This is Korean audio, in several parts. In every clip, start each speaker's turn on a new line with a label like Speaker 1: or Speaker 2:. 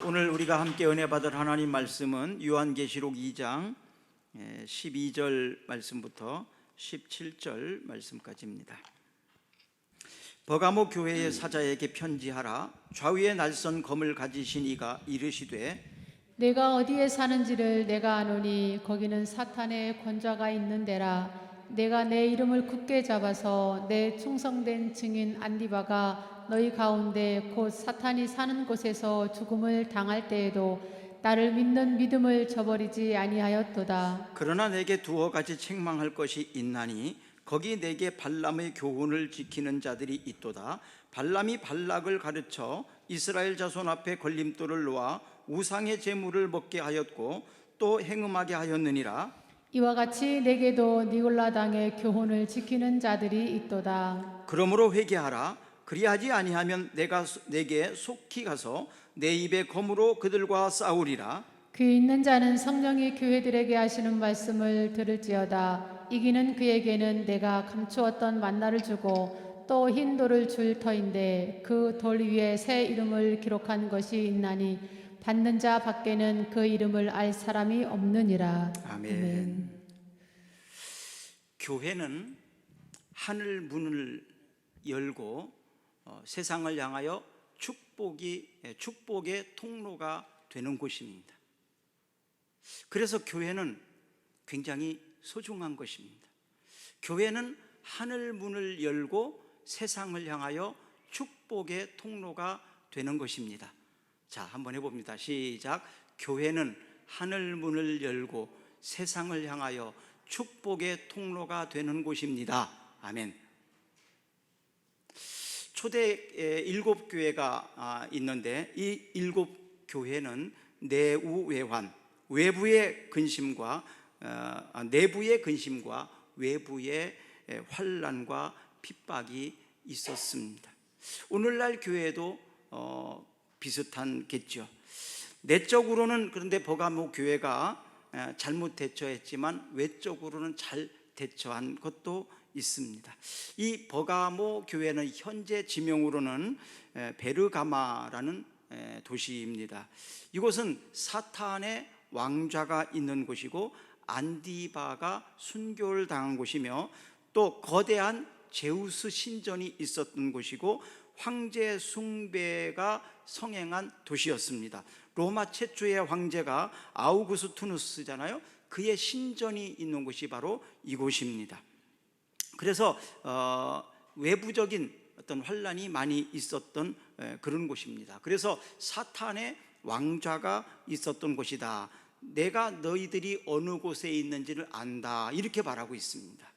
Speaker 1: 오늘 우리가 함께 은혜 받을 하나님 말씀은 요한계시록 2장 12절 말씀부터 17절 말씀까지입니다. 버가모 교회의 사자에게 편지하라. 좌위에 날선 검을 가지신 이가 이르시되
Speaker 2: 내가 어디에 사는지를 내가 아노니 거기는 사탄의 권좌가 있는 데라. 내가 내 이름을 굳게 잡아서 내 충성된 증인 안디바가 너희 가운데 곧 사탄이 사는 곳에서 죽음을 당할 때에도 나를 믿는 믿음을 저버리지 아니하였도다.
Speaker 1: 그러나 내게 두어 가지 책망할 것이 있나니 거기 내게 발람의 교훈을 지키는 자들이 있도다. 발람이 발락을 가르쳐 이스라엘 자손 앞에 걸림돌을 놓아 우상의 제물을 먹게 하였고 또 행음하게 하였느니라.
Speaker 2: 이와 같이 내게도 니골라당의 교훈을 지키는 자들이 있도다.
Speaker 1: 그러므로 회개하라. 그리하지 아니하면 내가 내게 속히 가서 내 입에 검으로 그들과 싸우리라.
Speaker 2: 귀 있는 자는 성령이 교회들에게 하시는 말씀을 들을지어다. 이기는 그에게는 내가 감추었던 만나를 주고 또 흰 돌을 줄 터인데 그 돌 위에 새 이름을 기록한 것이 있나니 받는 자 밖에는 그 이름을 알 사람이 없느니라.
Speaker 1: 아멘. 교회는 하늘 문을 열고 세상을 향하여 축복의 통로가 되는 곳입니다. 그래서 교회는 굉장히 소중한 것입니다. 교회는 하늘 문을 열고 세상을 향하여 축복의 통로가 되는 것입니다. 자, 한번 해봅니다. 시작. 교회는 하늘 문을 열고 세상을 향하여 축복의 통로가 되는 곳입니다. 아멘. 초대 7교회가 있는데 이 7교회는 내우외환, 외부의 근심과 내부의 근심과 외부의 환난과 핍박이 있었습니다. 오늘날 교회도 비슷하겠죠. 내적으로는 그런데 버가모 교회가 잘못 대처했지만 외적으로는 잘 대처한 것도 있습니다. 이 버가모 교회는 현재 지명으로는 베르가마라는 도시입니다. 이곳은 사탄의 왕좌가 있는 곳이고 안디바가 순교를 당한 곳이며 또 거대한 제우스 신전이 있었던 곳이고 황제 숭배가 성행한 도시였습니다. 로마 최초의 황제가 아우구스투누스잖아요. 그의 신전이 있는 곳이 바로 이곳입니다. 그래서 외부적인 어떤 환란이 많이 있었던 그런 곳입니다. 그래서 사탄의 왕좌가 있었던 곳이다. 내가 너희들이 어느 곳에 있는지를 안다. 이렇게 말하고 있습니다.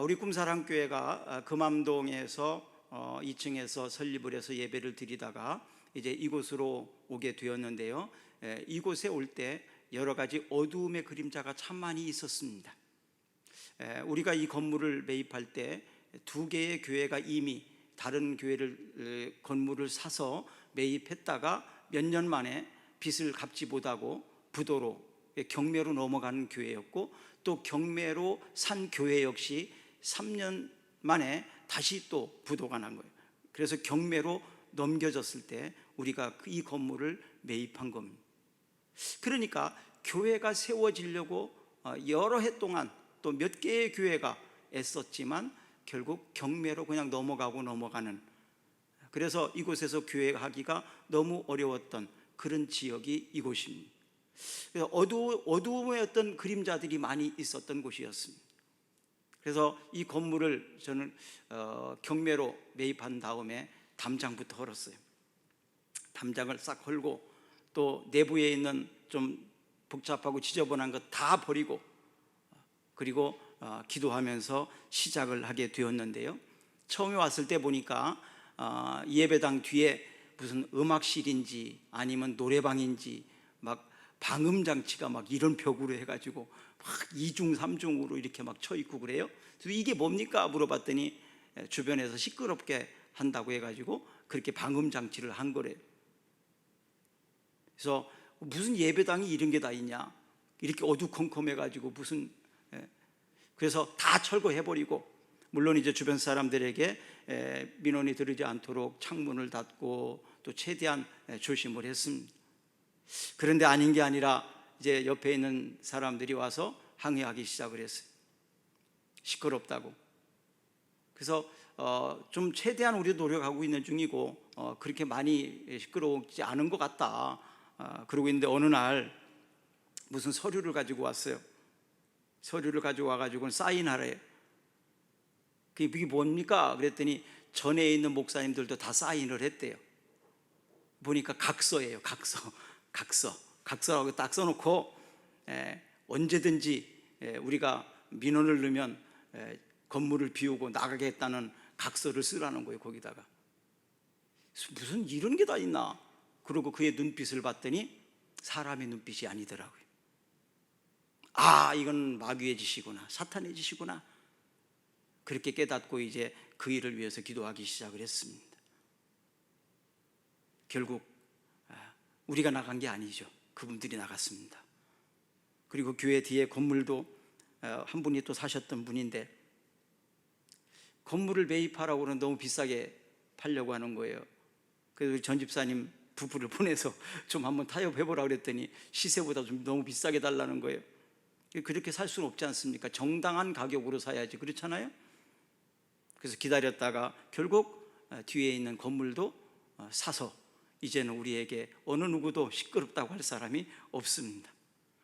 Speaker 1: 우리 꿈사랑교회가 금암동에서 2층에서 설립을 해서 예배를 드리다가 이제 이곳으로 오게 되었는데요. 이곳에 올 때 여러 가지 어두움의 그림자가 참 많이 있었습니다. 우리가 이 건물을 매입할 때 2개의 교회가 이미 다른 건물을 사서 매입했다가 몇 년 만에 빚을 갚지 못하고 부도로 경매로 넘어가는 교회였고 또 경매로 산 교회 역시 3년 만에 다시 또 부도가 난 거예요. 그래서 경매로 넘겨졌을 때 우리가 이 건물을 매입한 겁니다. 그러니까 교회가 세워지려고 여러 해 동안 또 몇 개의 교회가 애썼지만 결국 경매로 그냥 넘어가는, 그래서 이곳에서 교회하기가 너무 어려웠던 그런 지역이 이곳입니다. 그래서 어두움의 어떤 그림자들이 많이 있었던 곳이었습니다. 그래서 이 건물을 저는 경매로 매입한 다음에 담장부터 헐었어요. 담장을 싹 헐고 또 내부에 있는 좀 복잡하고 지저분한 것 다 버리고 그리고 기도하면서 시작을 하게 되었는데요. 처음에 왔을 때 보니까 예배당 뒤에 무슨 음악실인지 아니면 노래방인지 막 방음장치가 막 이런 벽으로 해가지고 막 2중 3중으로 이렇게 막 쳐 있고 그래요. 그래서 이게 뭡니까 물어봤더니 주변에서 시끄럽게 한다고 해가지고 그렇게 방음장치를 한 거래요. 그래서 무슨 예배당이 이런 게 다 있냐, 이렇게 어두컴컴해가지고 무슨, 그래서 다 철거해버리고 물론 이제 주변 사람들에게 민원이 들어오지 않도록 창문을 닫고 또 최대한 조심을 했습니다. 그런데 아닌 게 아니라 이제 옆에 있는 사람들이 와서 항의하기 시작을 했어요. 시끄럽다고. 그래서 좀 최대한 우리 노력하고 있는 중이고 그렇게 많이 시끄럽지 않은 것 같다. 그러고 있는데 어느 날 무슨 서류를 가지고 왔어요. 서류를 가지고 와가지고 사인하래요. 그게 뭡니까? 그랬더니 전에 있는 목사님들도 다 사인을 했대요. 보니까 각서예요. 각서라고 딱 써놓고 언제든지 우리가 민원을 넣으면 건물을 비우고 나가겠다는 각서를 쓰라는 거예요. 거기다가 무슨 이런 게 다 있나? 그러고 그의 눈빛을 봤더니 사람의 눈빛이 아니더라고요. 아, 이건 마귀의 짓이구나, 사탄의 짓이구나. 그렇게 깨닫고 이제 그 일을 위해서 기도하기 시작을 했습니다. 결국 우리가 나간 게 아니죠. 그분들이 나갔습니다. 그리고 교회 뒤에 건물도 한 분이 또 사셨던 분인데 건물을 매입하라고는 너무 비싸게 팔려고 하는 거예요. 그래서 우리 전 집사님 부부를 보내서 좀 한번 타협해보라 그랬더니 시세보다 좀 너무 비싸게 달라는 거예요. 그렇게 살 수는 없지 않습니까? 정당한 가격으로 사야지, 그렇잖아요? 그래서 기다렸다가 결국 뒤에 있는 건물도 사서 이제는 우리에게 어느 누구도 시끄럽다고 할 사람이 없습니다.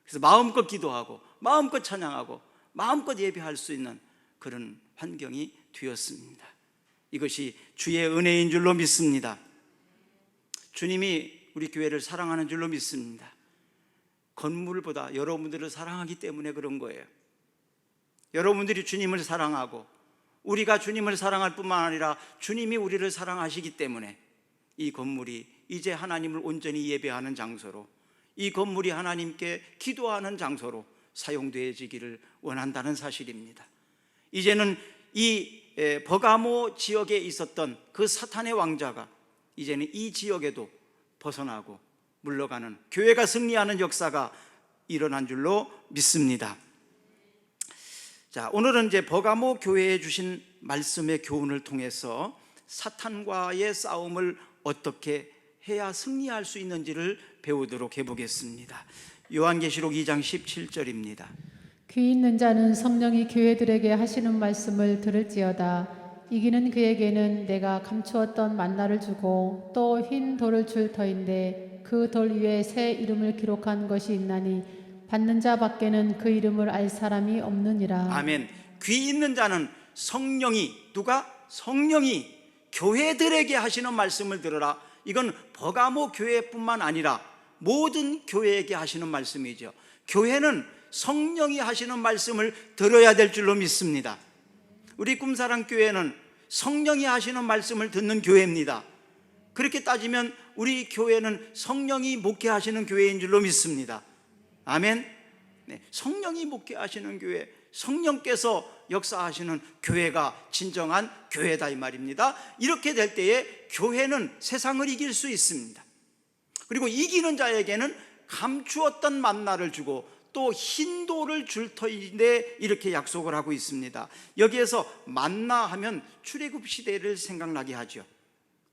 Speaker 1: 그래서 마음껏 기도하고 마음껏 찬양하고 마음껏 예배할 수 있는 그런 환경이 되었습니다. 이것이 주의 은혜인 줄로 믿습니다. 주님이 우리 교회를 사랑하는 줄로 믿습니다. 건물보다 여러분들을 사랑하기 때문에 그런 거예요. 여러분들이 주님을 사랑하고 우리가 주님을 사랑할 뿐만 아니라 주님이 우리를 사랑하시기 때문에 이 건물이 이제 하나님을 온전히 예배하는 장소로, 이 건물이 하나님께 기도하는 장소로 사용되어지기를 원한다는 사실입니다. 이제는 이 버가모 지역에 있었던 그 사탄의 왕자가 이제는 이 지역에도 벗어나고 물러가는, 교회가 승리하는 역사가 일어난 줄로 믿습니다. 자, 오늘은 이제 버가모 교회에 주신 말씀의 교훈을 통해서 사탄과의 싸움을 어떻게 해야 승리할 수 있는지를 배우도록 해보겠습니다. 요한계시록 2장 17절입니다.
Speaker 2: 귀 있는 자는 성령이 교회들에게 하시는 말씀을 들을지어다. 이기는 그에게는 내가 감추었던 만나를 주고 또 흰 돌을 줄 터인데 그 돌 위에 새 이름을 기록한 것이 있나니 받는 자 밖에는 그 이름을 알 사람이 없느니라.
Speaker 1: 아멘. 귀 있는 자는 성령이, 누가? 성령이 교회들에게 하시는 말씀을 들으라. 이건 버가모 교회뿐만 아니라 모든 교회에게 하시는 말씀이죠. 교회는 성령이 하시는 말씀을 들어야 될 줄로 믿습니다. 우리 꿈사랑교회는 성령이 하시는 말씀을 듣는 교회입니다. 그렇게 따지면 우리 교회는 성령이 목회하시는 교회인 줄로 믿습니다. 아멘. 네, 성령이 목회하시는 교회, 성령께서 역사하시는 교회가 진정한 교회다 이 말입니다. 이렇게 될 때에 교회는 세상을 이길 수 있습니다. 그리고 이기는 자에게는 감추었던 만나를 주고 또 흰 돌을 줄 터인데 이렇게 약속을 하고 있습니다. 여기에서 만나 하면 출애굽 시대를 생각나게 하죠.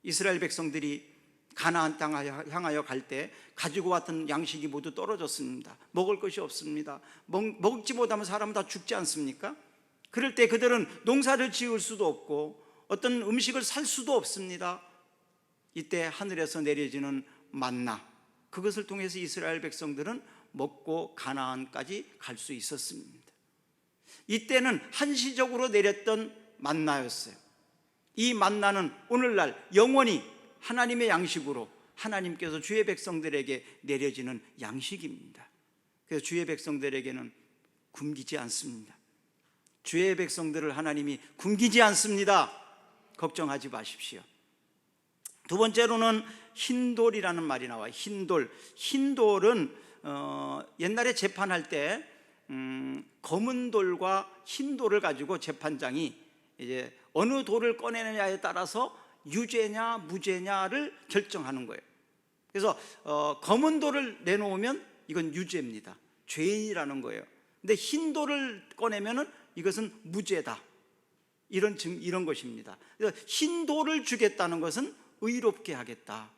Speaker 1: 이스라엘 백성들이 가나안 땅 향하여 갈 때 가지고 왔던 양식이 모두 떨어졌습니다. 먹을 것이 없습니다. 먹지 못하면 사람은 다 죽지 않습니까? 그럴 때 그들은 농사를 지을 수도 없고 어떤 음식을 살 수도 없습니다. 이때 하늘에서 내려지는 만나, 그것을 통해서 이스라엘 백성들은 먹고 가나안까지 갈 수 있었습니다. 이때는 한시적으로 내렸던 만나였어요. 이 만나는 오늘날 영원히 하나님의 양식으로 하나님께서 주의 백성들에게 내려지는 양식입니다. 그래서 주의 백성들에게는 굶기지 않습니다. 주의 백성들을 하나님이 굶기지 않습니다. 걱정하지 마십시오. 두 번째로는 흰돌이라는 말이 나와요. 흰돌. 흰돌은 옛날에 재판할 때 검은 돌과 흰 돌을 가지고 재판장이 이제 어느 돌을 꺼내느냐에 따라서 유죄냐 무죄냐를 결정하는 거예요. 그래서 검은 돌을 내놓으면 이건 유죄입니다. 죄인이라는 거예요. 근데 흰 돌을 꺼내면은 이것은 무죄다. 이런 것입니다. 그래서 흰 돌을 주겠다는 것은 의롭게 하겠다,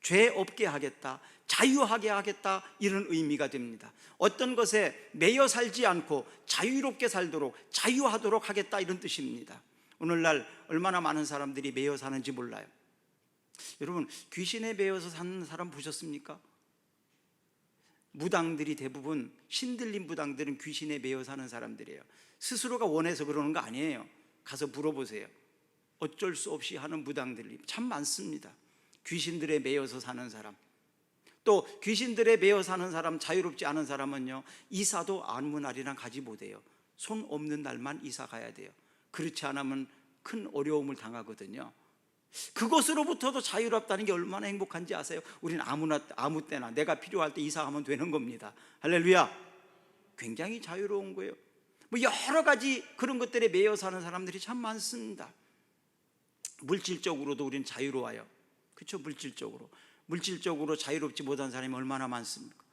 Speaker 1: 죄 없게 하겠다, 자유하게 하겠다, 이런 의미가 됩니다. 어떤 것에 매여 살지 않고 자유롭게 살도록, 자유하도록 하겠다, 이런 뜻입니다. 오늘날 얼마나 많은 사람들이 매여 사는지 몰라요. 여러분, 귀신에 매여서 사는 사람 보셨습니까? 무당들이 대부분, 신들린 무당들은 귀신에 매여 사는 사람들이에요. 스스로가 원해서 그러는 거 아니에요. 가서 물어보세요. 어쩔 수 없이 하는 무당들이 참 많습니다. 귀신들에 매여서 사는 사람, 또 귀신들에 매여 사는 사람, 자유롭지 않은 사람은요, 이사도 아무 날이나 가지 못해요. 손 없는 날만 이사 가야 돼요. 그렇지 않으면 큰 어려움을 당하거든요. 그것으로부터도 자유롭다는 게 얼마나 행복한지 아세요? 우리는 아무 때나 내가 필요할 때 이사하면 되는 겁니다. 할렐루야. 굉장히 자유로운 거예요. 뭐 여러 가지 그런 것들에 매여 사는 사람들이 참 많습니다. 물질적으로도 우리는 자유로워요. 그렇죠? 물질적으로 자유롭지 못한 사람이 얼마나 많습니까?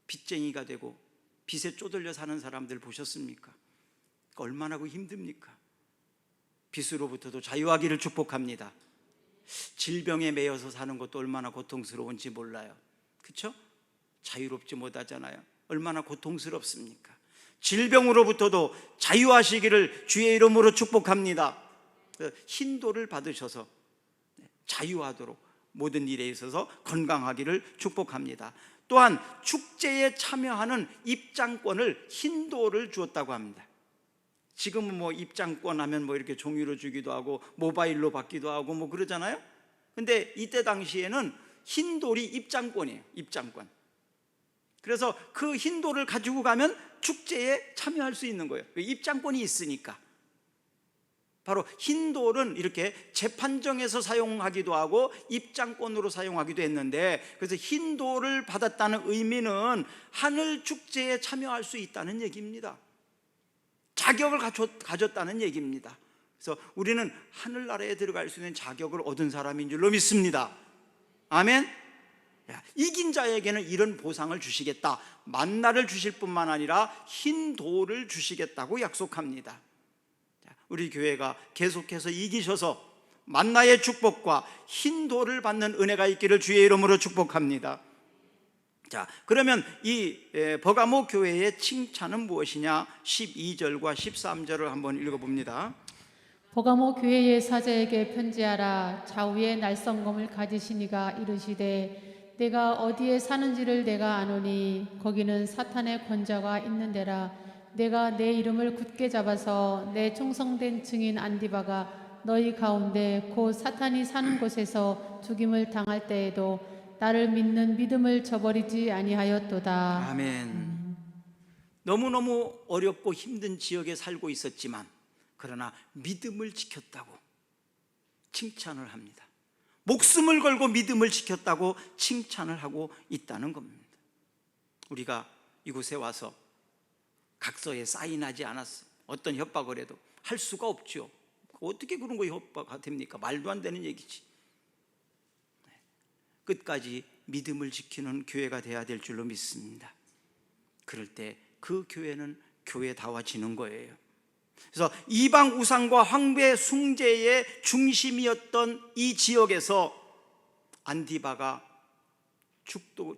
Speaker 1: 빚쟁이가 되고 빚에 쪼들려 사는 사람들 보셨습니까? 얼마나 그 힘듭니까? 빚으로부터도 자유하기를 축복합니다. 질병에 매여서 사는 것도 얼마나 고통스러운지 몰라요. 그렇죠? 자유롭지 못하잖아요. 얼마나 고통스럽습니까? 질병으로부터도 자유하시기를 주의 이름으로 축복합니다. 흰 돌을 받으셔서 자유하도록 모든 일에 있어서 건강하기를 축복합니다. 또한 축제에 참여하는 입장권을, 흰 돌을 주었다고 합니다. 지금은 뭐 입장권 하면 뭐 이렇게 종이로 주기도 하고 모바일로 받기도 하고 뭐 그러잖아요. 근데 이때 당시에는 흰 돌이 입장권이에요. 입장권. 그래서 그 흰 돌을 가지고 가면 축제에 참여할 수 있는 거예요. 입장권이 있으니까. 바로 흰 돌은 이렇게 재판정에서 사용하기도 하고 입장권으로 사용하기도 했는데, 그래서 흰 돌을 받았다는 의미는 하늘 축제에 참여할 수 있다는 얘기입니다. 자격을 가졌다는 얘기입니다. 그래서 우리는 하늘나라에 들어갈 수 있는 자격을 얻은 사람인 줄로 믿습니다. 아멘. 이긴 자에게는 이런 보상을 주시겠다, 만나를 주실 뿐만 아니라 흰 돌을 주시겠다고 약속합니다. 우리 교회가 계속해서 이기셔서 만나의 축복과 흰 돌을 받는 은혜가 있기를 주의 이름으로 축복합니다. 자, 그러면 이 버가모 교회의 칭찬은 무엇이냐? 12절과 13절을 한번 읽어봅니다.
Speaker 2: 버가모 교회의 사자에게 편지하라. 좌우에 날성검을 가지시니가 이르시되 내가 어디에 사는지를 내가 아노니 거기는 사탄의 권자가 있는 데라. 내가 내 이름을 굳게 잡아서 내 충성된 증인 안디바가 너희 가운데 곧 사탄이 사는 곳에서 죽임을 당할 때에도 나를 믿는 믿음을 저버리지 아니하였도다.
Speaker 1: 아멘. 너무너무 어렵고 힘든 지역에 살고 있었지만 그러나 믿음을 지켰다고 칭찬을 합니다. 목숨을 걸고 믿음을 지켰다고 칭찬을 하고 있다는 겁니다. 우리가 이곳에 와서 각서에 사인하지 않았어, 어떤 협박을 해도 할 수가 없죠. 어떻게 그런 거 협박 됩니까? 말도 안 되는 얘기지. 끝까지 믿음을 지키는 교회가 돼야 될 줄로 믿습니다. 그럴 때 그 교회는 교회다워지는 거예요. 그래서 이방 우상과 황배 숭배의 중심이었던 이 지역에서 안디바가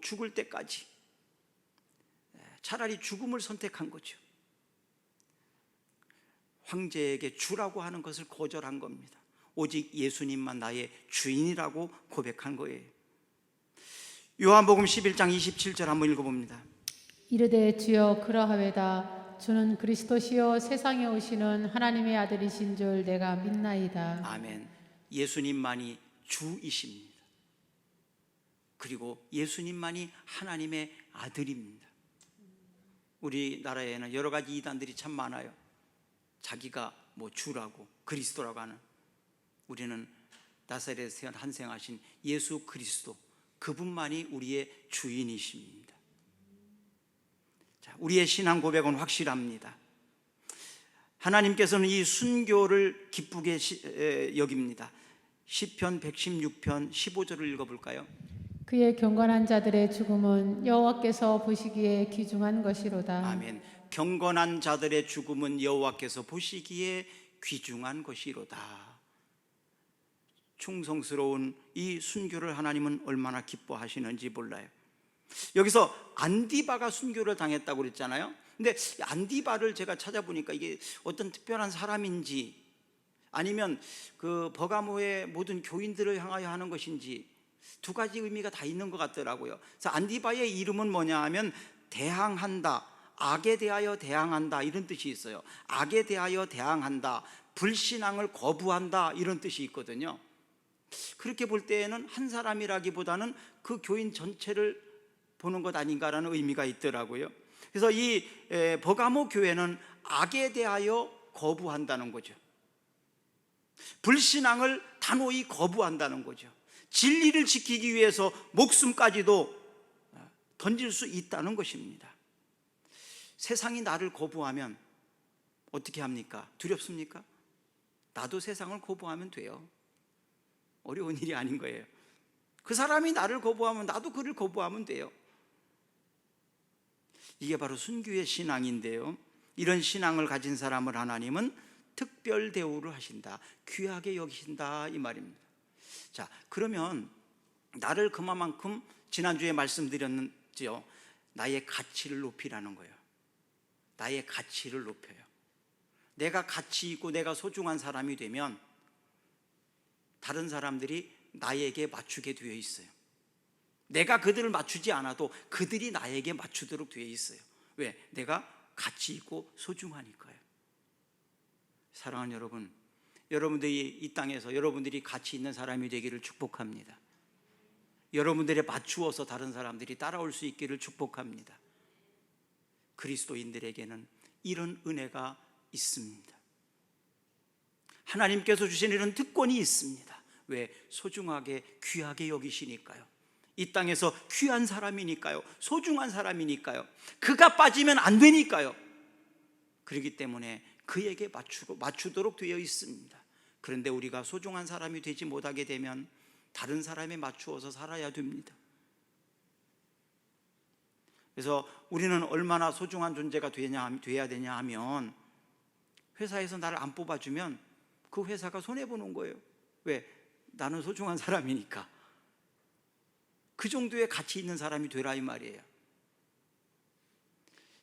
Speaker 1: 죽을 때까지 차라리 죽음을 선택한 거죠. 황제에게 주라고 하는 것을 거절한 겁니다. 오직 예수님만 나의 주인이라고 고백한 거예요. 요한복음 11장 27절 한번 읽어봅니다.
Speaker 2: 이르되 주여 그러하외다. 주는 그리스도시요 세상에 오시는 하나님의 아들이신 줄 내가 믿나이다.
Speaker 1: 아멘. 예수님만이 주이십니다. 그리고 예수님만이 하나님의 아들입니다. 우리나라에는 여러 가지 이단들이 참 많아요. 자기가 뭐 주라고 그리스도라고 하는. 우리는 나사렛에서 탄생하신 예수 그리스도, 그분만이 우리의 주인이십니다. 자, 우리의 신앙 고백은 확실합니다. 하나님께서는 이 순교를 기쁘게 여깁니다. 시편 116편 15절을 읽어볼까요?
Speaker 2: 그의 경건한 자들의 죽음은 여호와께서 보시기에 귀중한 것이로다.
Speaker 1: 아멘. 경건한 자들의 죽음은 여호와께서 보시기에 귀중한 것이로다. 충성스러운 이 순교를 하나님은 얼마나 기뻐하시는지 몰라요. 여기서 안디바가 순교를 당했다고 그랬잖아요. 근데 안디바를 제가 찾아보니까 이게 어떤 특별한 사람인지 아니면 그 버가모의 모든 교인들을 향하여 하는 것인지 두 가지 의미가 다 있는 것 같더라고요. 그래서 안디바의 이름은 뭐냐 하면 대항한다, 악에 대하여 대항한다, 이런 뜻이 있어요. 악에 대하여 대항한다, 불신앙을 거부한다, 이런 뜻이 있거든요. 그렇게 볼 때에는 한 사람이라기보다는 그 교인 전체를 보는 것 아닌가라는 의미가 있더라고요. 그래서 이 버가모 교회는 악에 대하여 거부한다는 거죠. 불신앙을 단호히 거부한다는 거죠. 진리를 지키기 위해서 목숨까지도 던질 수 있다는 것입니다. 세상이 나를 거부하면 어떻게 합니까? 두렵습니까? 나도 세상을 거부하면 돼요. 어려운 일이 아닌 거예요. 그 사람이 나를 거부하면 나도 그를 거부하면 돼요. 이게 바로 순교의 신앙인데요, 이런 신앙을 가진 사람을 하나님은 특별 대우를 하신다, 귀하게 여기신다, 이 말입니다. 자, 그러면 나를 그만큼 지난주에 말씀드렸죠. 나의 가치를 높이라는 거예요. 나의 가치를 높여요. 내가 가치 있고 내가 소중한 사람이 되면 다른 사람들이 나에게 맞추게 되어 있어요. 내가 그들을 맞추지 않아도 그들이 나에게 맞추도록 되어 있어요. 왜? 내가 가치 있고 소중하니까요. 사랑하는 여러분, 여러분들이 이 땅에서 여러분들이 가치 있는 사람이 되기를 축복합니다. 여러분들에 맞추어서 다른 사람들이 따라올 수 있기를 축복합니다. 그리스도인들에게는 이런 은혜가 있습니다. 하나님께서 주신 이런 특권이 있습니다. 왜? 소중하게 귀하게 여기시니까요. 이 땅에서 귀한 사람이니까요. 소중한 사람이니까요. 그가 빠지면 안 되니까요. 그렇기 때문에 그에게 맞추도록 되어 있습니다. 그런데 우리가 소중한 사람이 되지 못하게 되면 다른 사람에 맞추어서 살아야 됩니다. 그래서 우리는 얼마나 소중한 존재가 돼야 되냐 하면, 회사에서 나를 안 뽑아주면 그 회사가 손해보는 거예요. 왜? 나는 소중한 사람이니까. 그 정도의 가치 있는 사람이 되라, 이 말이에요.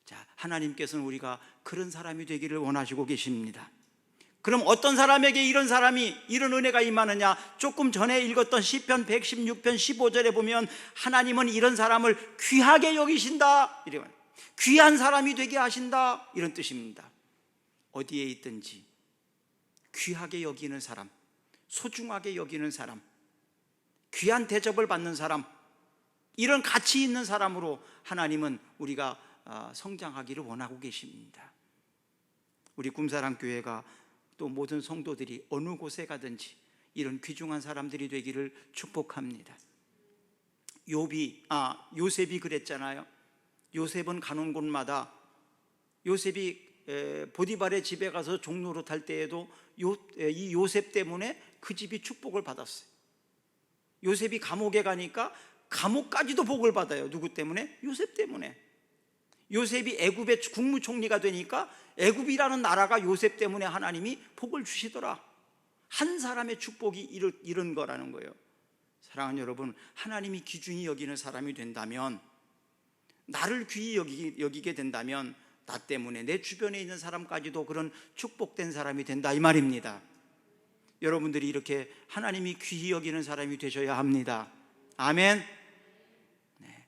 Speaker 1: 자, 하나님께서는 우리가 그런 사람이 되기를 원하시고 계십니다. 그럼 어떤 사람에게 이런 은혜가 임하느냐? 조금 전에 읽었던 시편 116편 15절에 보면 하나님은 이런 사람을 귀하게 여기신다, 이래요. 귀한 사람이 되게 하신다, 이런 뜻입니다. 어디에 있든지 귀하게 여기는 사람, 소중하게 여기는 사람, 귀한 대접을 받는 사람, 이런 가치 있는 사람으로 하나님은 우리가 성장하기를 원하고 계십니다. 우리 꿈사랑교회가 또 모든 성도들이 어느 곳에 가든지 이런 귀중한 사람들이 되기를 축복합니다. 요셉이 그랬잖아요. 요셉은 가는 곳마다, 요셉이 보디발의 집에 가서 종로로 탈 때에도 이 요셉 때문에 그 집이 축복을 받았어요. 요셉이 감옥에 가니까 감옥까지도 복을 받아요. 누구 때문에? 요셉 때문에. 요셉이 애굽의 국무총리가 되니까 애굽이라는 나라가 요셉 때문에 하나님이 복을 주시더라. 한 사람의 축복이 이런 거라는 거예요. 사랑하는 여러분, 하나님이 귀중히 여기는 사람이 된다면, 나를 귀히 여기게 된다면 나 때문에 내 주변에 있는 사람까지도 그런 축복된 사람이 된다, 이 말입니다. 여러분들이 이렇게 하나님이 귀히 여기는 사람이 되셔야 합니다. 아멘. 네.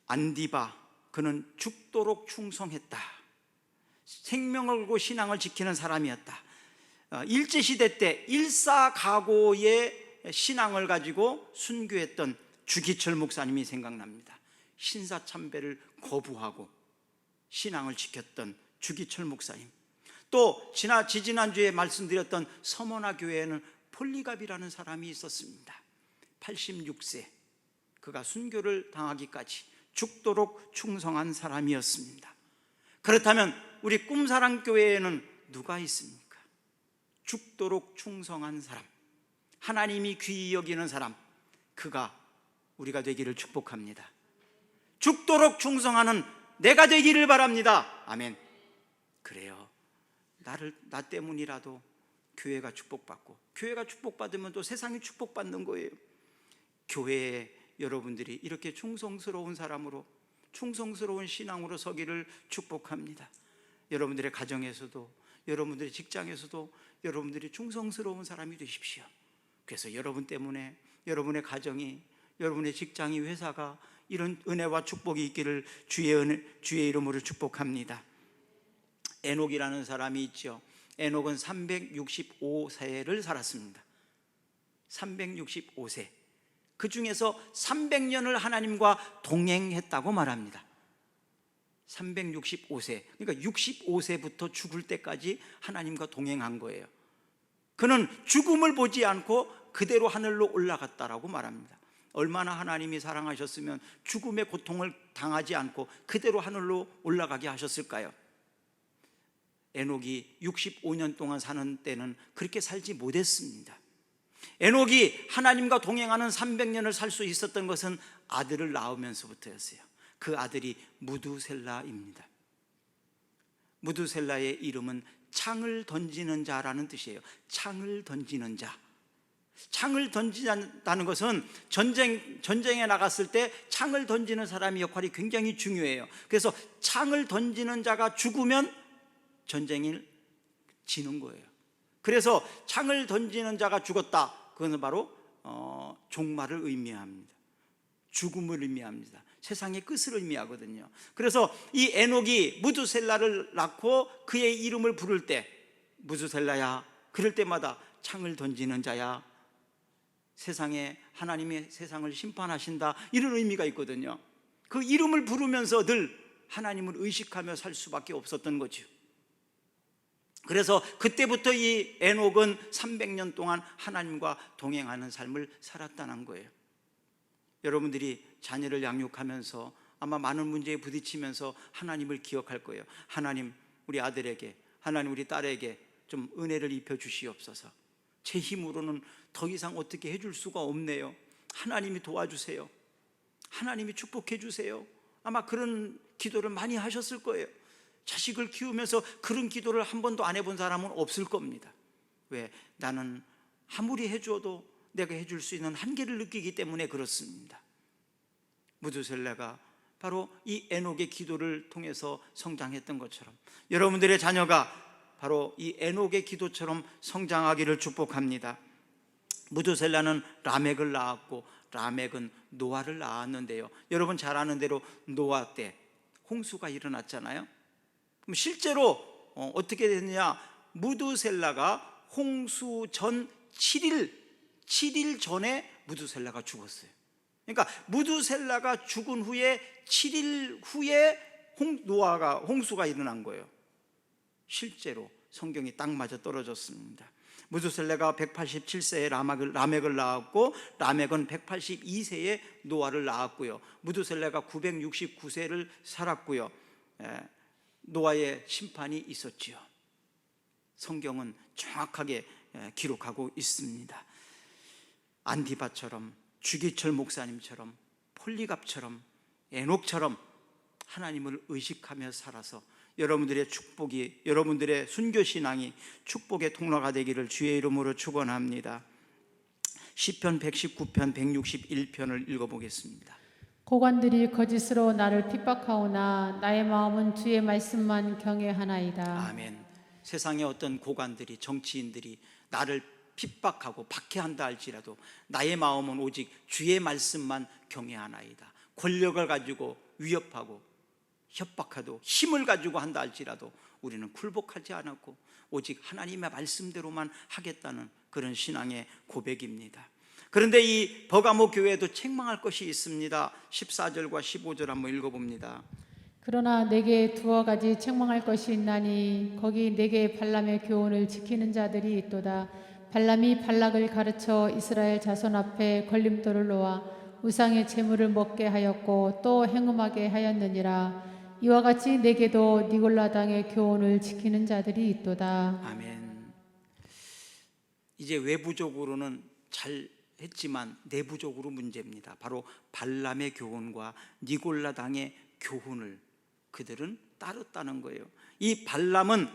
Speaker 1: 안디바, 그는 죽도록 충성했다. 생명을 걸고 신앙을 지키는 사람이었다. 일제시대 때 일사각오의 신앙을 가지고 순교했던 주기철 목사님이 생각납니다. 신사참배를 거부하고 신앙을 지켰던 주기철 목사님. 또 지지난주에 말씀드렸던 서머나 교회에는 폴리갑이라는 사람이 있었습니다. 86세, 그가 순교를 당하기까지 죽도록 충성한 사람이었습니다. 그렇다면 우리 꿈사랑교회에는 누가 있습니까? 죽도록 충성한 사람, 하나님이 귀히 여기는 사람, 그가 우리가 되기를 축복합니다. 죽도록 충성하는 내가 되기를 바랍니다. 아멘. 그래요. 나 때문이라도 교회가 축복받고, 교회가 축복받으면 또 세상이 축복받는 거예요. 교회에 여러분들이 이렇게 충성스러운 사람으로, 충성스러운 신앙으로 서기를 축복합니다. 여러분들의 가정에서도, 여러분들의 직장에서도 여러분들이 충성스러운 사람이 되십시오. 그래서 여러분 때문에 여러분의 가정이, 여러분의 직장이, 회사가 이런 은혜와 축복이 있기를 주의 이름으로 축복합니다. 에녹이라는 사람이 있죠. 에녹은 365세를 살았습니다. 365세. 그 중에서 300년을 하나님과 동행했다고 말합니다. 365세. 그러니까 65세부터 죽을 때까지 하나님과 동행한 거예요. 그는 죽음을 보지 않고 그대로 하늘로 올라갔다라고 말합니다. 얼마나 하나님이 사랑하셨으면 죽음의 고통을 당하지 않고 그대로 하늘로 올라가게 하셨을까요? 에녹이 65년 동안 사는 때는 그렇게 살지 못했습니다. 에녹이 하나님과 동행하는 300년을 살 수 있었던 것은 아들을 낳으면서부터였어요. 그 아들이 무두셀라입니다. 무두셀라의 이름은 창을 던지는 자라는 뜻이에요. 창을 던지는 자. 창을 던진다는 것은 전쟁에 나갔을 때 창을 던지는 사람의 역할이 굉장히 중요해요. 그래서 창을 던지는 자가 죽으면 전쟁을 지는 거예요. 그래서 창을 던지는 자가 죽었다. 그것은 바로 종말을 의미합니다. 죽음을 의미합니다. 세상의 끝을 의미하거든요. 그래서 이 에녹이 무두셀라를 낳고 그의 이름을 부를 때, 무두셀라야, 그럴 때마다 창을 던지는 자야, 세상에 하나님의 세상을 심판하신다, 이런 의미가 있거든요. 그 이름을 부르면서 늘 하나님을 의식하며 살 수밖에 없었던 거죠. 그래서 그때부터 이 에녹은 300년 동안 하나님과 동행하는 삶을 살았다는 거예요. 여러분들이 자녀를 양육하면서 아마 많은 문제에 부딪히면서 하나님을 기억할 거예요. 하나님, 우리 아들에게, 하나님, 우리 딸에게 좀 은혜를 입혀 주시옵소서. 제 힘으로는 더 이상 어떻게 해줄 수가 없네요. 하나님이 도와주세요. 하나님이 축복해 주세요. 아마 그런 기도를 많이 하셨을 거예요. 자식을 키우면서 그런 기도를 한 번도 안 해본 사람은 없을 겁니다. 왜? 나는 아무리 해줘도 내가 해줄 수 있는 한계를 느끼기 때문에 그렇습니다. 무두셀라가 바로 이 에녹의 기도를 통해서 성장했던 것처럼 여러분들의 자녀가 바로 이 에녹의 기도처럼 성장하기를 축복합니다. 무두셀라는 라멕을 낳았고 라멕은 노아를 낳았는데요, 여러분 잘 아는 대로 노아 때 홍수가 일어났잖아요. 그럼 실제로 어떻게 됐느냐? 무두셀라가 홍수 전 7일 전에 무두셀라가 죽었어요. 그러니까 무두셀라가 죽은 후에 7일 후에 노아가 홍수가 일어난 거예요. 실제로 성경이 딱 맞아 떨어졌습니다. 무두셀라가 187세에 라멕을 낳았고 라멕은 182세에 노아를 낳았고요. 무두셀라가 969세를 살았고요. 노아의 심판이 있었지요. 성경은 정확하게 기록하고 있습니다. 안디바처럼, 주기철 목사님처럼, 폴리갑처럼, 에녹처럼 하나님을 의식하며 살아서 여러분들의 축복이, 여러분들의 순교신앙이 축복의 통로가 되기를 주의 이름으로 축원합니다. 시편 119편 161편을 읽어보겠습니다.
Speaker 2: 고관들이 거짓으로 나를 핍박하오나 나의 마음은 주의 말씀만 경외하나이다.
Speaker 1: 아멘. 세상의 어떤 고관들이, 정치인들이 나를 핍박하고 박해한다 할지라도 나의 마음은 오직 주의 말씀만 경외하나이다. 권력을 가지고 위협하고 협박하도 힘을 가지고 한다 할지라도 우리는 굴복하지 않았고 오직 하나님의 말씀대로만 하겠다는 그런 신앙의 고백입니다. 그런데 이 버가모 교회에도 책망할 것이 있습니다. 14절과 15절 한번 읽어봅니다.
Speaker 2: 그러나 내게 두어 가지 책망할 것이 있나니 거기 내게 발람의 교훈을 지키는 자들이 있도다. 발람이 발락을 가르쳐 이스라엘 자손 앞에 걸림돌을 놓아 우상의 제물을 먹게 하였고 또 행음하게 하였느니라. 이와 같이 내게도 니골라당의 교훈을 지키는 자들이 있도다.
Speaker 1: 아멘. 이제 외부적으로는 잘 했지만 내부적으로 문제입니다. 바로 발람의 교훈과 니골라당의 교훈을 그들은 따랐다는 거예요. 이 발람은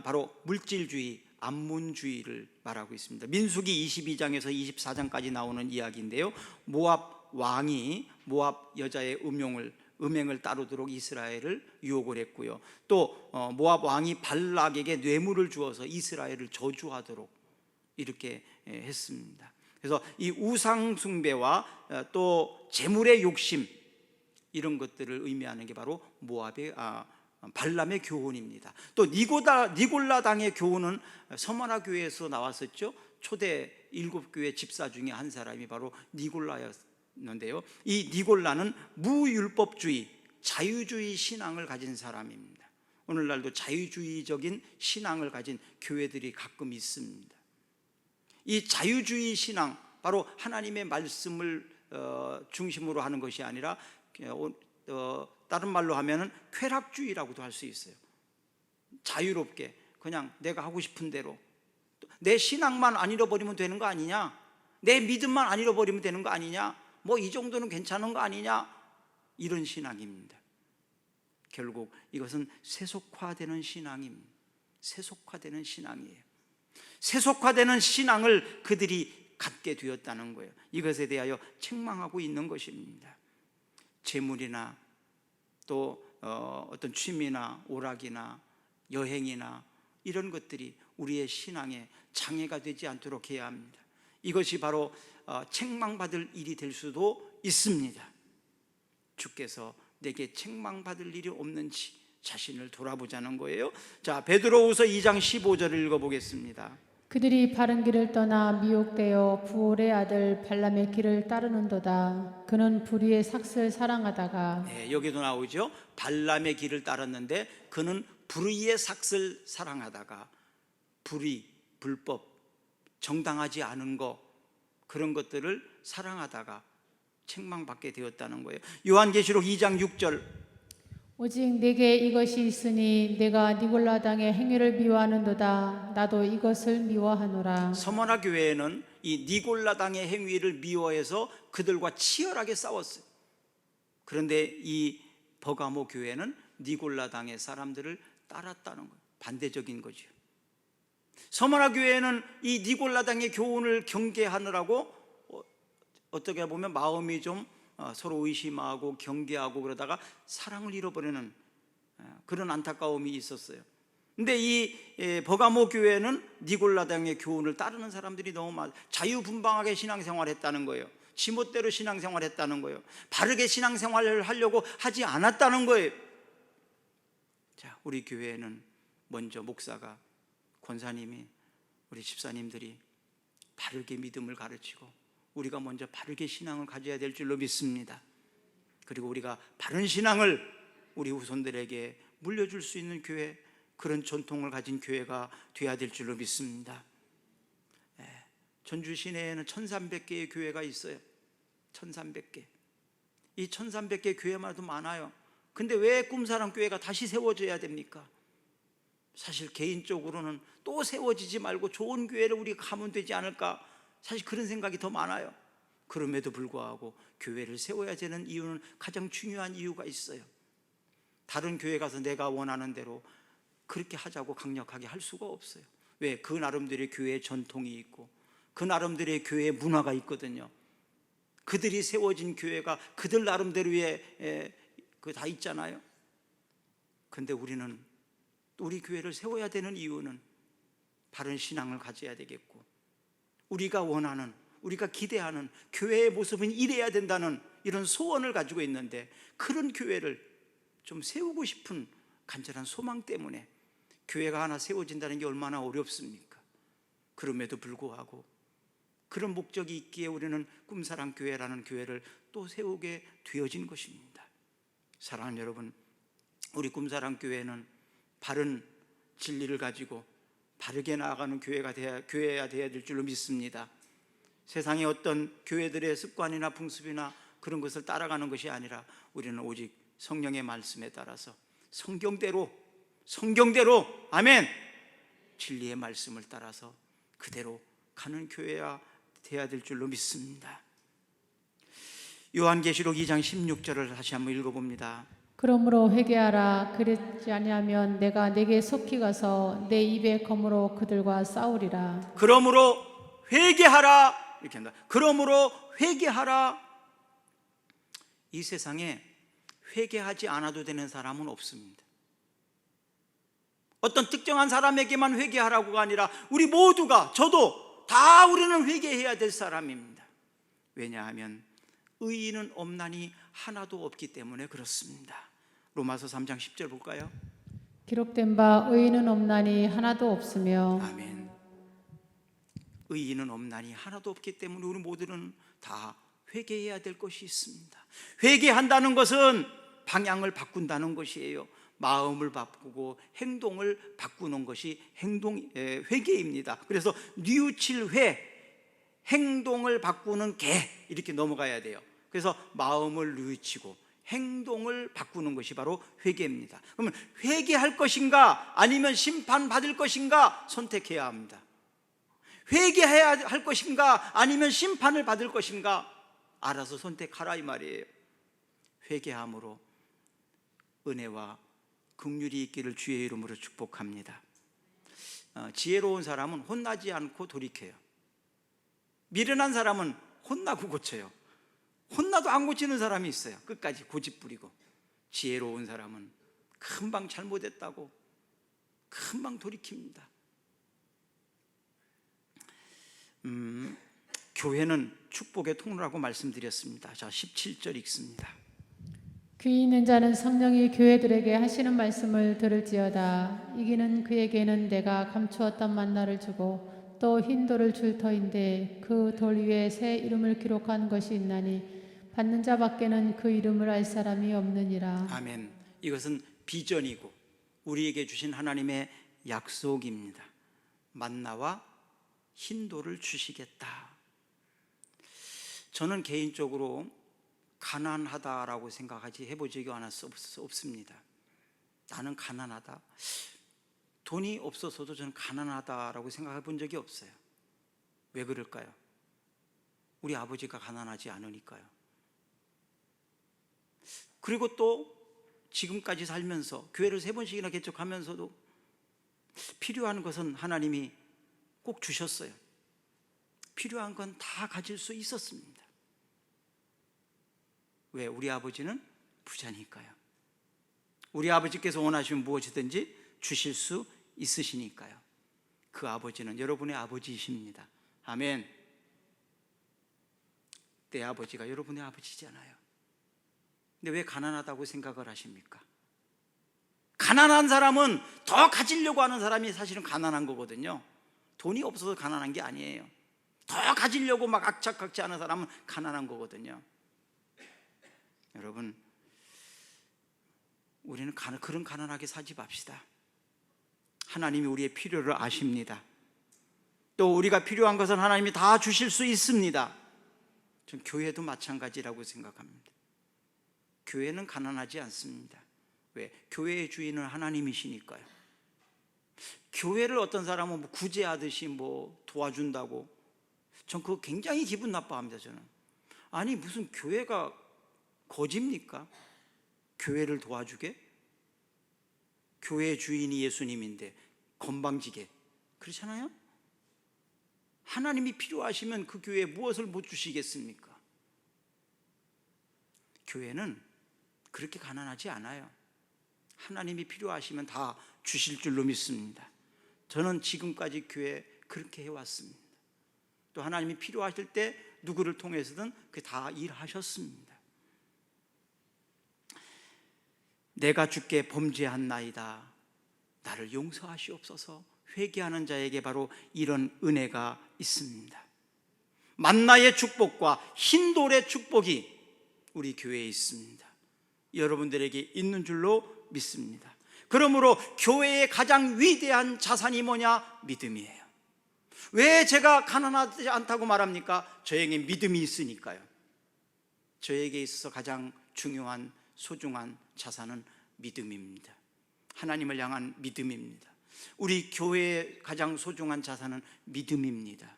Speaker 1: 바로 물질주의, 암몬주의를 말하고 있습니다. 민수기 22장에서 24장까지 나오는 이야기인데요, 모압 왕이 모압 여자의 음행을 따르도록 이스라엘을 유혹을 했고요, 또 모압 왕이 발락에게 뇌물을 주어서 이스라엘을 저주하도록 이렇게 했습니다. 그래서 이 우상 숭배와 또 재물의 욕심, 이런 것들을 의미하는 게 바로 모압의 발람의 교훈입니다. 또 니골라 당의 교훈은 서머나 교회에서 나왔었죠. 초대 7교회 집사 중에 한 사람이 바로 니골라였는데요, 이 니골라는 무율법주의, 자유주의 신앙을 가진 사람입니다. 오늘날도 자유주의적인 신앙을 가진 교회들이 가끔 있습니다. 이 자유주의 신앙, 바로 하나님의 말씀을 중심으로 하는 것이 아니라 다른 말로 하면은 쾌락주의라고도 할 수 있어요. 자유롭게 그냥 내가 하고 싶은 대로, 내 신앙만 안 잃어버리면 되는 거 아니냐, 내 믿음만 안 잃어버리면 되는 거 아니냐, 뭐 이 정도는 괜찮은 거 아니냐, 이런 신앙입니다. 결국 이것은 세속화되는 신앙입니다. 세속화되는 신앙이에요. 세속화되는 신앙을 그들이 갖게 되었다는 거예요. 이것에 대하여 책망하고 있는 것입니다. 재물이나 또 어떤 취미나 오락이나 여행이나 이런 것들이 우리의 신앙에 장애가 되지 않도록 해야 합니다. 이것이 바로 책망받을 일이 될 수도 있습니다. 주께서 내게 책망받을 일이 없는지 자신을 돌아보자는 거예요. 자, 베드로후서 2장 15절을 읽어보겠습니다.
Speaker 2: 그들이 바른 길을 떠나 미혹되어 부올의 아들 발람의 길을 따르는도다. 그는 불의의 삭슬 사랑하다가.
Speaker 1: 네, 여기도 나오죠. 발람의 길을 따랐는데 그는 불의의 삭슬 사랑하다가, 불의, 불법, 정당하지 않은 거, 그런 것들을 사랑하다가 책망받게 되었다는 거예요. 요한계시록 2장 6절,
Speaker 2: 오직 내게 이것이 있으니 내가 니골라 당의 행위를 미워하는도다. 나도 이것을 미워하노라.
Speaker 1: 서머나 교회는 이 니골라 당의 행위를 미워해서 그들과 치열하게 싸웠어요. 그런데 이 버가모 교회는 니골라 당의 사람들을 따랐다는 거예요. 반대적인 거죠. 서머나 교회는 이 니골라 당의 교훈을 경계하느라고 어떻게 보면 마음이 좀 서로 의심하고 경계하고 그러다가 사랑을 잃어버리는 그런 안타까움이 있었어요. 근데 이 버가모 교회는 니골라 당의 교훈을 따르는 사람들이 너무 많아요. 자유분방하게 신앙생활했다는 거예요. 지멋대로 신앙생활했다는 거예요. 바르게 신앙생활을 하려고 하지 않았다는 거예요. 자, 우리 교회는 먼저 목사가, 권사님이, 우리 집사님들이 바르게 믿음을 가르치고 우리가 먼저 바르게 신앙을 가져야 될 줄로 믿습니다. 그리고 우리가 바른 신앙을 우리 후손들에게 물려줄 수 있는 교회, 그런 전통을 가진 교회가 되어야 될 줄로 믿습니다. 전주 시내에는 1300개의 교회가 있어요. 1300개. 이 1300개 교회마다 많아요. 근데 왜 꿈사랑 교회가 다시 세워져야 됩니까? 사실 개인적으로는 또 세워지지 말고 좋은 교회를 우리가 가면 되지 않을까, 사실 그런 생각이 더 많아요. 그럼에도 불구하고 교회를 세워야 되는 이유는 가장 중요한 이유가 있어요. 다른 교회 가서 내가 원하는 대로 그렇게 하자고 강력하게 할 수가 없어요. 왜? 그 나름대로의 교회의 전통이 있고 그 나름대로의 교회의 문화가 있거든요. 그들이 세워진 교회가 그들 나름대로의 다 있잖아요. 근데 우리는 우리 교회를 세워야 되는 이유는 바른 신앙을 가져야 되겠고, 우리가 원하는, 우리가 기대하는 교회의 모습은 이래야 된다는 이런 소원을 가지고 있는데, 그런 교회를 좀 세우고 싶은 간절한 소망 때문에 교회가 하나 세워진다는 게 얼마나 어렵습니까? 그럼에도 불구하고 그런 목적이 있기에 우리는 꿈사랑 교회라는 교회를 또 세우게 되어진 것입니다. 사랑하는 여러분, 우리 꿈사랑 교회는 바른 진리를 가지고 바르게 나아가는 교회가 되어야 될 줄로 믿습니다. 세상의 어떤 교회들의 습관이나 풍습이나 그런 것을 따라가는 것이 아니라 우리는 오직 성령의 말씀에 따라서 성경대로 아멘, 진리의 말씀을 따라서 그대로 가는 교회가 되어야 될 줄로 믿습니다. 요한계시록 2장 16절을 다시 한번 읽어봅니다.
Speaker 2: 그러므로 회개하라. 그렇지 아니하면 내가 내게 속히 가서 내 입의 검으로 그들과 싸우리라.
Speaker 1: 그러므로 회개하라. 이렇게 한다. 그러므로 회개하라. 이 세상에 회개하지 않아도 되는 사람은 없습니다. 어떤 특정한 사람에게만 회개하라고가 아니라 우리 모두가, 저도 다 우리는 회개해야 될 사람입니다. 왜냐하면 의인은 없나니 하나도 없기 때문에 그렇습니다. 로마서 3장 10절 볼까요?
Speaker 2: 기록된 바 의인은 없나니 하나도 없으며.
Speaker 1: 아멘. 의인은 없나니 하나도 없기 때문에 우리 모두는 다 회개해야 될 것이 있습니다. 회개한다는 것은 방향을 바꾼다는 것이에요. 마음을 바꾸고 행동을 바꾸는 것이 회개입니다. 그래서 뉘우칠 회, 행동을 바꾸는 개, 이렇게 넘어가야 돼요. 그래서 마음을 뉘우치고 행동을 바꾸는 것이 바로 회개입니다. 그러면 회개할 것인가 아니면 심판받을 것인가 선택해야 합니다. 회개해야 할 것인가 아니면 심판을 받을 것인가 알아서 선택하라 이 말이에요. 회개함으로 은혜와 긍휼이 있기를 주의 이름으로 축복합니다. 지혜로운 사람은 혼나지 않고 돌이켜요. 미련한 사람은 혼나고 고쳐요. 혼나도 안 고치는 사람이 있어요. 끝까지 고집부리고. 지혜로운 사람은 금방 잘못했다고 금방 돌이킵니다. 교회는 축복의 통로라고 말씀드렸습니다. 자, 17절 읽습니다.
Speaker 2: 귀 있는 자는 성령이 교회들에게 하시는 말씀을 들을지어다. 이기는 그에게는 내가 감추었던 만나를 주고 또 흰 돌을 줄 터인데 그 돌 위에 새 이름을 기록한 것이 있나니 받는 자밖에는 그 이름을 알 사람이 없느니라.
Speaker 1: 아멘. 이것은 비전이고 우리에게 주신 하나님의 약속입니다. 만나와 흰 돌을 주시겠다. 저는 개인적으로 가난하다라고 생각하지 해본 적이 없습니다. 나는 가난하다. 돈이 없어서도 저는 가난하다라고 생각해 본 적이 없어요. 왜 그럴까요? 우리 아버지가 가난하지 않으니까요. 그리고 또 지금까지 살면서 교회를 3번씩이나 개척하면서도 필요한 것은 하나님이 꼭 주셨어요. 필요한 건 다 가질 수 있었습니다. 왜? 우리 아버지는 부자니까요. 우리 아버지께서 원하시면 무엇이든지 주실 수 있으시니까요. 그 아버지는 여러분의 아버지이십니다. 아멘. 내 아버지가 여러분의 아버지잖아요. 근데 왜 가난하다고 생각을 하십니까? 가난한 사람은 더 가지려고 하는 사람이 사실은 가난한 거거든요. 돈이 없어서 가난한 게 아니에요. 더 가지려고 막 악착같이 하는 사람은 가난한 거거든요. 여러분, 우리는 그런 가난하게 살지 맙시다. 하나님이 우리의 필요를 아십니다. 또 우리가 필요한 것은 하나님이 다 주실 수 있습니다. 전 교회도 마찬가지라고 생각합니다. 교회는 가난하지 않습니다. 왜? 교회의 주인은 하나님이시니까요. 교회를 어떤 사람은 구제하듯이 도와준다고, 전 그거 굉장히 기분 나빠합니다. 저는 아니 무슨 교회가 거짓입니까? 교회를 도와주게? 교회의 주인이 예수님인데 건방지게 그렇잖아요? 하나님이 필요하시면 그 교회에 무엇을 못 주시겠습니까? 교회는 그렇게 가난하지 않아요. 하나님이 필요하시면 다 주실 줄로 믿습니다. 저는 지금까지 교회 그렇게 해왔습니다. 또 하나님이 필요하실 때 누구를 통해서든 그 다 일하셨습니다. 내가 주께 범죄한 나이다. 나를 용서하시옵소서. 회개하는 자에게 바로 이런 은혜가 있습니다. 만나의 축복과 흰돌의 축복이 우리 교회에 있습니다. 여러분들에게 있는 줄로 믿습니다. 그러므로 교회의 가장 위대한 자산이 뭐냐? 믿음이에요. 왜 제가 가난하지 않다고 말합니까? 저에게 믿음이 있으니까요. 저에게 있어서 가장 중요한 소중한 자산은 믿음입니다. 하나님을 향한 믿음입니다. 우리 교회의 가장 소중한 자산은 믿음입니다.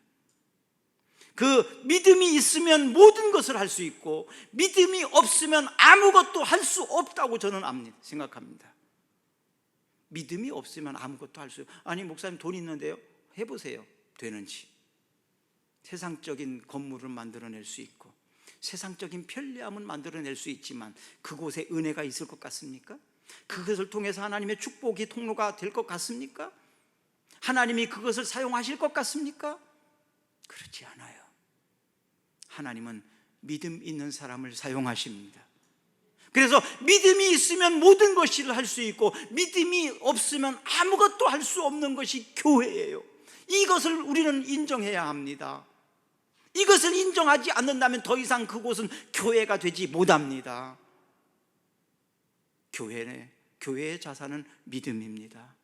Speaker 1: 그 믿음이 있으면 모든 것을 할 수 있고 믿음이 없으면 아무것도 할 수 없다고 저는 생각합니다. 믿음이 없으면 아무것도 할 수, 아니 목사님 돈 있는데요? 해보세요. 되는지. 세상적인 건물을 만들어낼 수 있고 세상적인 편리함은 만들어낼 수 있지만 그곳에 은혜가 있을 것 같습니까? 그것을 통해서 하나님의 축복이 통로가 될 것 같습니까? 하나님이 그것을 사용하실 것 같습니까? 그렇지 않아요. 하나님은 믿음 있는 사람을 사용하십니다. 그래서 믿음이 있으면 모든 것을 할 수 있고 믿음이 없으면 아무것도 할 수 없는 것이 교회예요. 이것을 우리는 인정해야 합니다. 이것을 인정하지 않는다면 더 이상 그곳은 교회가 되지 못합니다. 교회의 자산은 믿음입니다.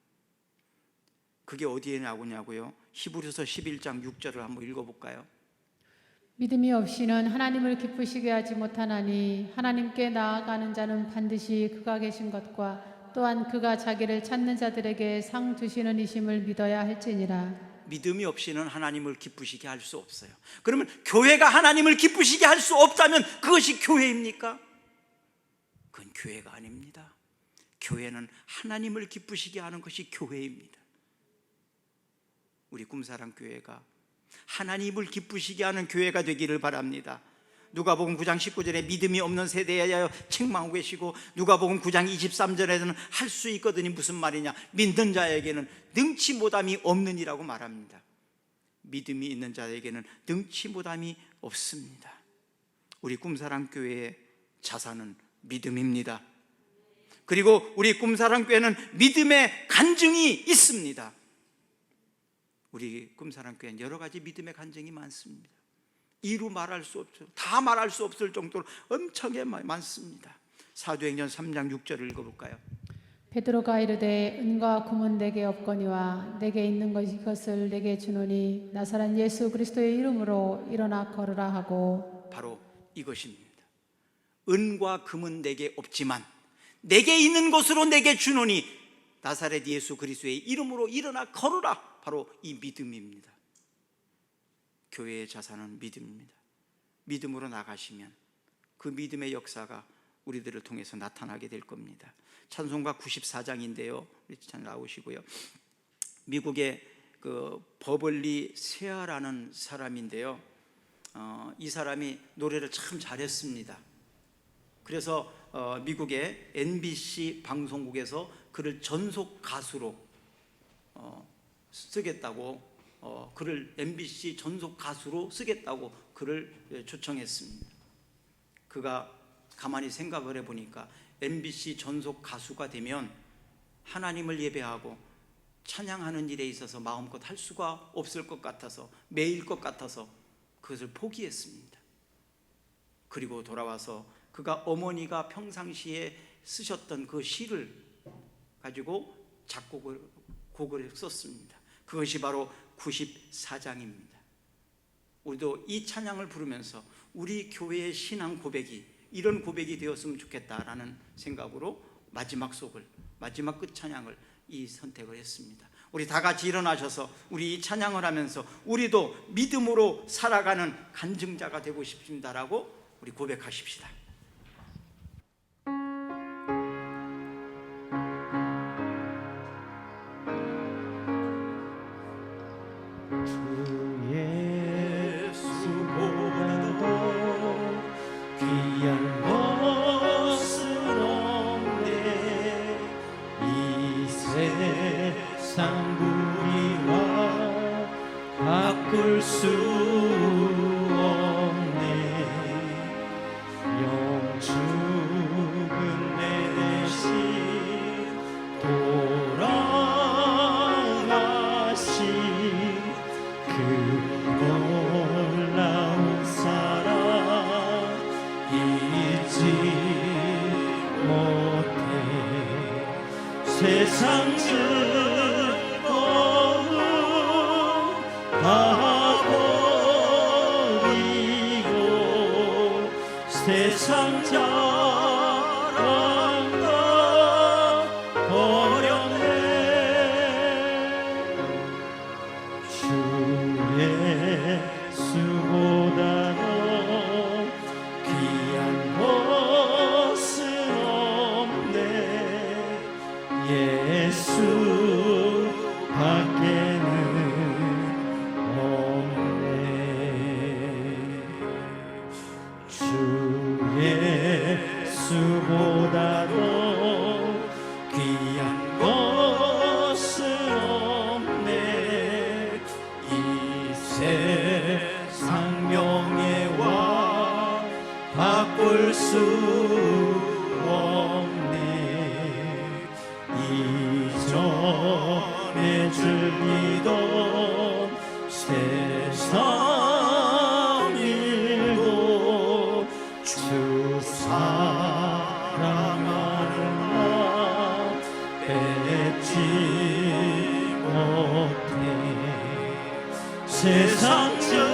Speaker 1: 그게 어디에 나오냐고요? 히브리서 11장 6절을 한번 읽어볼까요?
Speaker 2: 믿음이 없이는 하나님을 기쁘시게 하지 못하나니 하나님께 나아가는 자는 반드시 그가 계신 것과 또한 그가 자기를 찾는 자들에게 상 주시는 이심을 믿어야 할지니라.
Speaker 1: 믿음이 없이는 하나님을 기쁘시게 할 수 없어요. 그러면 교회가 하나님을 기쁘시게 할 수 없다면 그것이 교회입니까? 그건 교회가 아닙니다. 교회는 하나님을 기쁘시게 하는 것이 교회입니다. 우리 꿈사랑 교회가 하나님을 기쁘시게 하는 교회가 되기를 바랍니다. 누가복음 9장 19절에 믿음이 없는 세대에 대하여 책망하고 계시고 누가복음 9장 23절에는 할 수 있거든이 무슨 말이냐, 믿는 자에게는 능치 못함이 없느니라고 말합니다. 믿음이 있는 자에게는 능치 못함이 없습니다. 우리 꿈사랑 교회의 자산은 믿음입니다. 그리고 우리 꿈사랑 교회는 믿음의 간증이 있습니다. 우리 꿈사랑 교회는 여러 가지 믿음의 간증이 많습니다. 이루 말할 수 없죠. 다 말할 수 없을 정도로 엄청나게 많습니다. 사도행전 3장 6절을 읽어볼까요?
Speaker 2: 베드로가 이르되 은과 금은 내게 없거니와 내게 있는 것을 내게 주노니 나사렛 예수 그리스도의 이름으로 일어나 걸으라 하고. 바로
Speaker 1: 이것입니다. 은과 금은 내게 없지만 내게 있는 것으로 내게 주노니 나사렛 예수 그리스도의 이름으로 일어나 걸으라. 바로 이 믿음입니다. 교회의 자산은 믿음입니다. 믿음으로 나가시면 그 믿음의 역사가 우리들을 통해서 나타나게 될 겁니다. 찬송가 94장인데요. 우리 찬 나오시고요. 미국의 그 버벌리 세아라는 사람인데요. 이 사람이 노래를 참 잘했습니다. 그래서 미국의 NBC 방송국에서 그를 전속 가수로 쓰겠다고 그를 MBC 전속 가수로 쓰겠다고 그를 초청했습니다. 그가 가만히 생각을 해보니까 MBC 전속 가수가 되면 하나님을 예배하고 찬양하는 일에 있어서 마음껏 할 수가 없을 것 같아서 매일 것 같아서 그것을 포기했습니다. 그리고 돌아와서 그가 어머니가 평상시에 쓰셨던 그 시를 가지고 곡을 썼습니다. 그것이 바로 94장입니다. 우리도 이 찬양을 부르면서 우리 교회의 신앙 고백이 이런 고백이 되었으면 좋겠다라는 생각으로 마지막 끝 찬양을 이 선택을 했습니다. 우리 다 같이 일어나셔서 우리 이 찬양을 하면서 우리도 믿음으로 살아가는 간증자가 되고 싶습니다라고 우리 고백하십시다.
Speaker 3: 바꿀 수 없네. 영축은 내 대신 돌아가신 그 놀라운 사랑 잊지 못해. 세상 다 버리고 세상 자랑과 버렸네. 주 예수 주 예수보다도 귀한 것은 없네. 이 세상 명예와 바꿀 수 없네. 이전에 즐기던 세상 일도 주 사랑하는 나 뺏지 못해. 세상 즐거움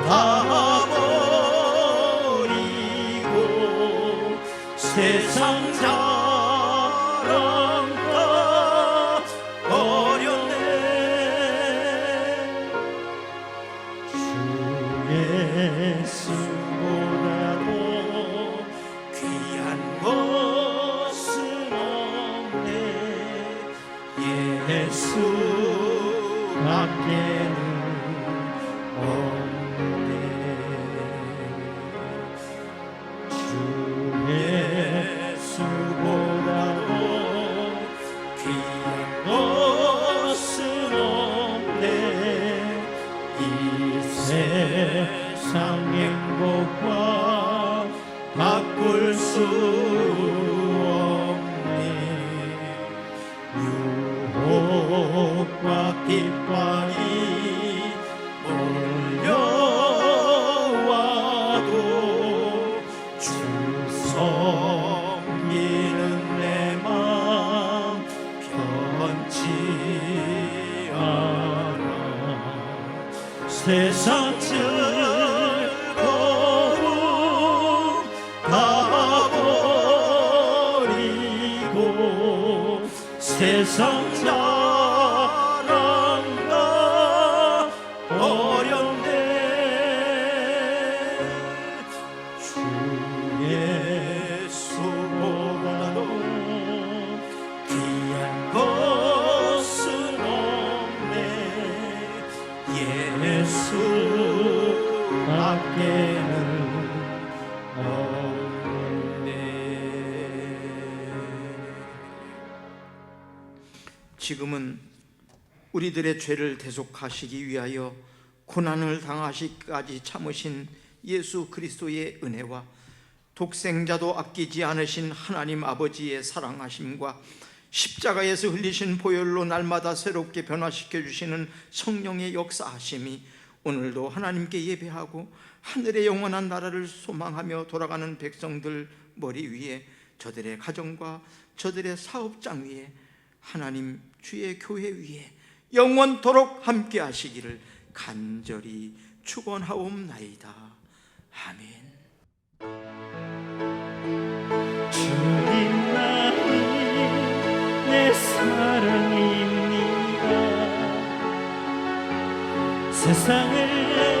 Speaker 3: 다 버리고 세상 자랑 다 버렸네. 주 예수보다도 귀한 것은 없네. 예수 밖에는 없네. 주 예수보다도 귀한 것은 없네. 이 세상 행복과 바꿀 수 없네. 유혹과 핍박이 몰려와도 주 섬기는 내 맘 변치 않아. 세상 즐거움 다 버리고 세상 자랑 다 버렸네. 주 예수보다도 귀한 것은 없네. 예수 밖에는 없네.
Speaker 1: 지금은 우리들의 죄를 대속하시기 위하여 고난을 당하시기까지 참으신 예수 그리스도의 은혜와 독생자도 아끼지 않으신 하나님 아버지의 사랑하심과 십자가에서 흘리신 보혈로 날마다 새롭게 변화시켜 주시는 성령의 역사하심이 오늘도 하나님께 예배하고 하늘의 영원한 나라를 소망하며 돌아가는 백성들 머리 위에, 저들의 가정과 저들의 사업장 위에, 하나님 주의 교회 위에 영원토록 함께 하시기를 간절히 축원하옵나이다. 아멘.
Speaker 3: 주님 나는 내 사랑입니다. 세상을